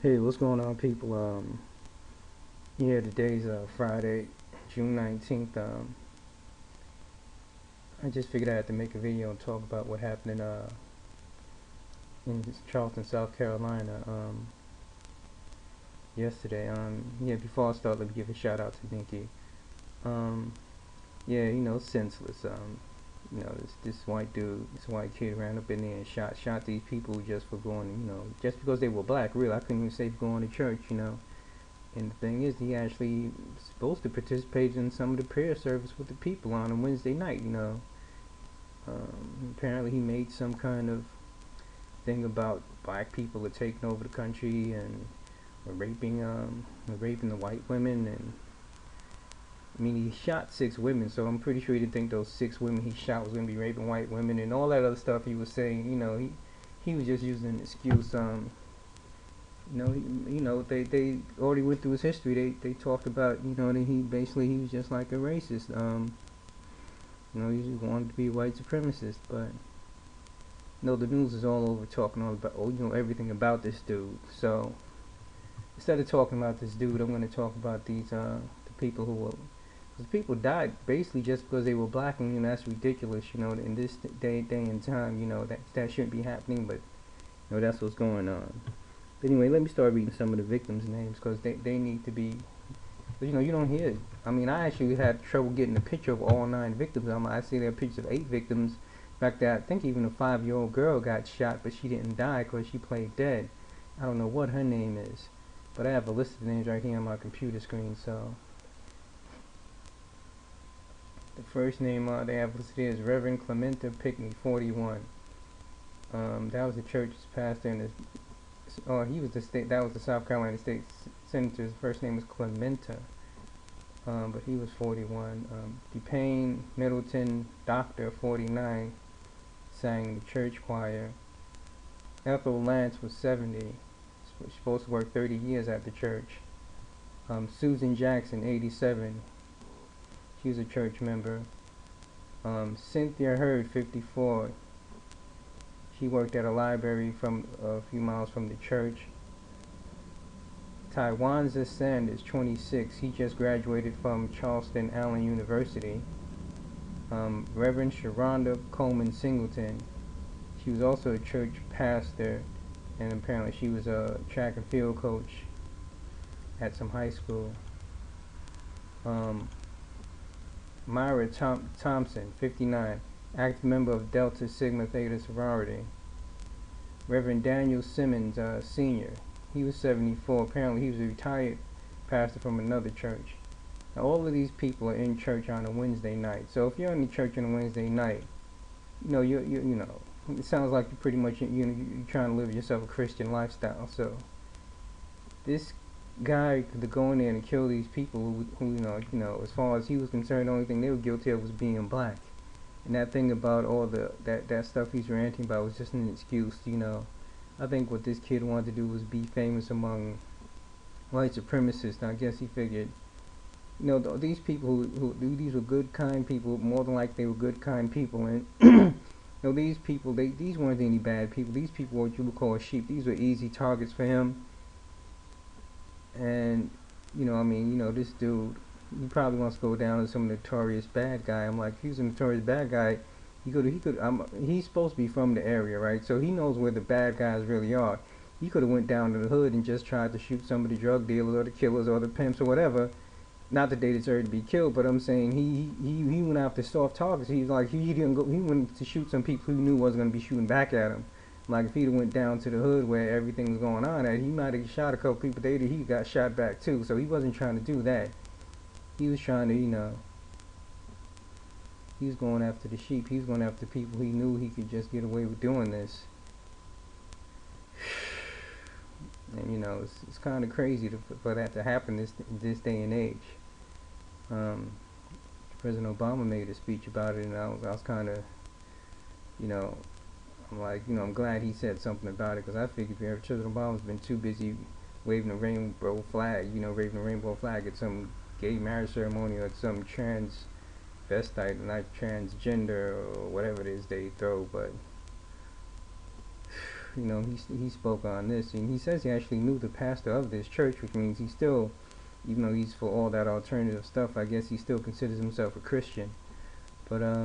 Hey, what's going on, people? Yeah, today's Friday, June 19th. I just figured I had to make a video and talk about what happened in Charleston, South Carolina, yesterday. Yeah, before I start, let me give a shout out to Dinky. Um, yeah, senseless. This white dude, this white kid ran up in there and shot these people just for going, just because they were black. Really, I couldn't even say for going to church. And the thing is, he actually supposed to participate in some of the prayer service with the people on a Wednesday night. Apparently he made some kind of thing about black people are taking over the country and raping the white women. And I mean, he shot 6 women, so I'm pretty sure he didn't think those 6 women he shot was gonna be raping white women and all that other stuff he was saying. He was just using an excuse. They already went through his history. They talked about, that he was just like a racist. He just wanted to be a white supremacist. But the news is all over talking all about, everything about this dude. So instead of talking about this dude, I'm going to talk about the people who were, because people died basically just because they were black, and that's ridiculous. In this day and time, that shouldn't be happening, but that's what's going on. But anyway, let me start reading some of the victims' names, because they need to be. But you don't hear it. I mean, I actually had trouble getting a picture of all 9 victims. I see there are pictures of 8 victims. In fact, I think even a 5-year-old girl got shot, but she didn't die because she played dead. I don't know what her name is, but I have a list of names right here on my computer screen. So the first name they have listed here is Reverend Clementa Pickney, 41. That was the church's pastor, and he was the state. That was the South Carolina state senator's first name was Clementa, but he was 41. DePayne Middleton, Doctor, 49, sang the church choir. Ethel Lance was 70. She's supposed to work 30 years at the church. Susan Jackson, 87. She was a church member. Cynthia Hurd, 54. She worked at a library from a few miles from the church. Tywanza Sanders, 26. He just graduated from Charleston Allen University. Reverend Sharonda Coleman Singleton. She was also a church pastor, and apparently she was a track and field coach at some high school. Myra Thompson, 59. Active member of Delta Sigma Theta sorority. Reverend Daniel Simmons, Sr. He was 74. Apparently he was a retired pastor from another church. Now all of these people are in church on a Wednesday night. So if you're in the church on a Wednesday night, it sounds like you're pretty much, you're trying to live yourself a Christian lifestyle. So this guy to go in there and kill these people who as far as he was concerned, the only thing they were guilty of was being black. And that thing about all that stuff he's ranting about was just an excuse. I think what this kid wanted to do was be famous among white supremacists. And I guess he figured, these people these were good, kind people. More than likely, they were good, kind people. And these people, these weren't any bad people. These people were what you would call sheep. These were easy targets for him. And this dude, he probably wants to go down as some notorious bad guy. I'm like, if he's a notorious bad guy, he's supposed to be from the area, right? So he knows where the bad guys really are. He could have went down to the hood and just tried to shoot some of the drug dealers or the killers or the pimps or whatever. Not that they deserve to be killed, but I'm saying he went after soft targets. He's like, he went to shoot some people who he knew wasn't going to be shooting back at him. Like if he'd went down to the hood where everything was going on, he might have shot a couple people there. He got shot back too. So he wasn't trying to do that. He was trying to, he was going after the sheep. He was going after people he knew he could just get away with doing this. And it's kind of crazy for that to happen this day and age. President Obama made a speech about it, and I was kind of, I'm like, I'm glad he said something about it, because I figured President Obama's been too busy waving a rainbow flag, waving a rainbow flag at some gay marriage ceremony or at some transvestite, not transgender or whatever it is they throw. But you know, he spoke on this, and he says he actually knew the pastor of this church, which means he still, even though he's for all that alternative stuff, I guess he still considers himself a Christian. But I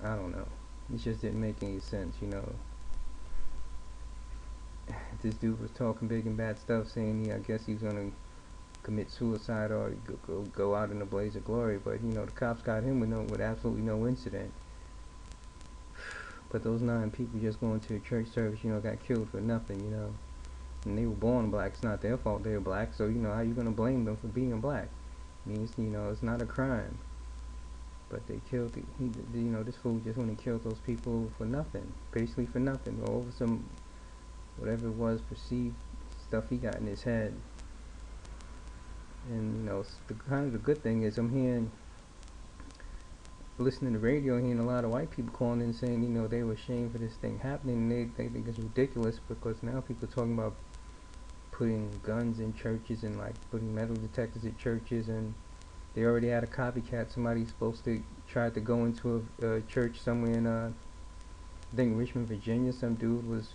don't know. It just didn't make any sense, you know. This dude was talking big and bad stuff, saying I guess he's gonna commit suicide or go out in a blaze of glory. But you know, the cops got him with absolutely no incident. But those 9 people just going to a church service, you know, got killed for nothing, you know. And they were born black. It's not their fault they were black. So you know, how you gonna blame them for being black? Means, you know, it's not a crime. But they killed you know, this fool just went and killed those people for nothing, basically for nothing, or over some whatever it was, perceived stuff he got in his head. And you know, the good thing is I'm listening to radio, hearing a lot of white people calling in saying, you know, they were ashamed for this thing happening, and they think it's ridiculous because now people are talking about putting guns in churches and like putting metal detectors at churches, and they already had a copycat. Somebody's supposed to try to go into a church somewhere in I think Richmond, Virginia. Some dude was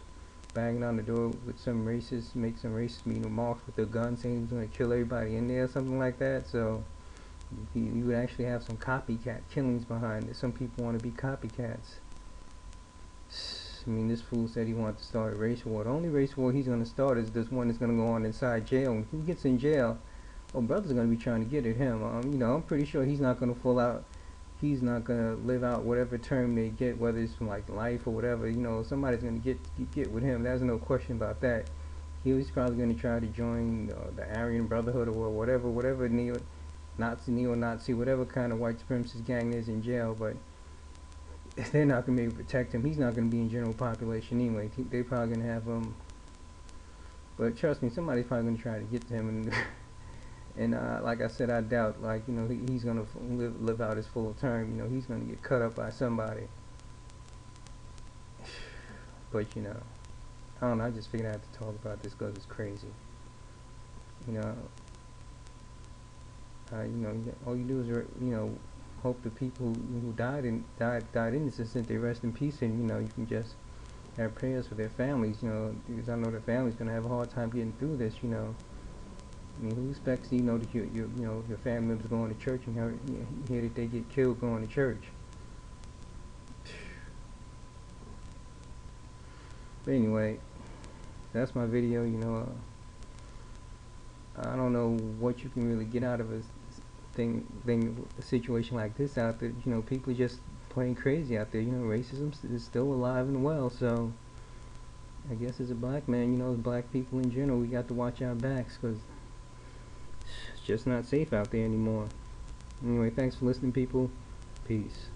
banging on the door with some racist, make some racist mean remarks with a gun, saying he was going to kill everybody in there, something like that. So you would actually have some copycat killings behind it. Some people want to be copycats. I mean, this fool said he wanted to start a race war. The only race war he's going to start is this one that's going to go on inside jail. When he gets in jail, brothers are going to be trying to get at him. You know, I'm pretty sure he's not going to fall out. He's not going to live out whatever term they get, whether it's from like life or whatever. You know, somebody's going to get with him. There's no question about that. He's probably going to try to join the Aryan Brotherhood or whatever neo-Nazi, whatever kind of white supremacist gang is in jail. But they're not going to be able to protect him. He's not going to be in general population anyway. They're probably going to have him. But trust me, somebody's probably going to try to get to him and. And like I said, I doubt, like, you know, he's going to live out his full term. You know, he's going to get cut up by somebody. But, you know, I don't know, I just figured I had to talk about this because it's crazy. You know, all you do is, you know, hope the people who died innocent, that they rest in peace, and, you know, you can just have prayers for their families, you know, because I know their family's going to have a hard time getting through this, you know. I mean, who expects, you know, that your family members going to church and hear that they get killed going to church? But anyway, that's my video. You know, I don't know what you can really get out of a situation like this out there. You know, people are just playing crazy out there. You know, racism is still alive and well. So I guess as a black man, you know, as black people in general, we got to watch our backs because it's just not safe out there anymore. Anyway, thanks for listening, people. Peace.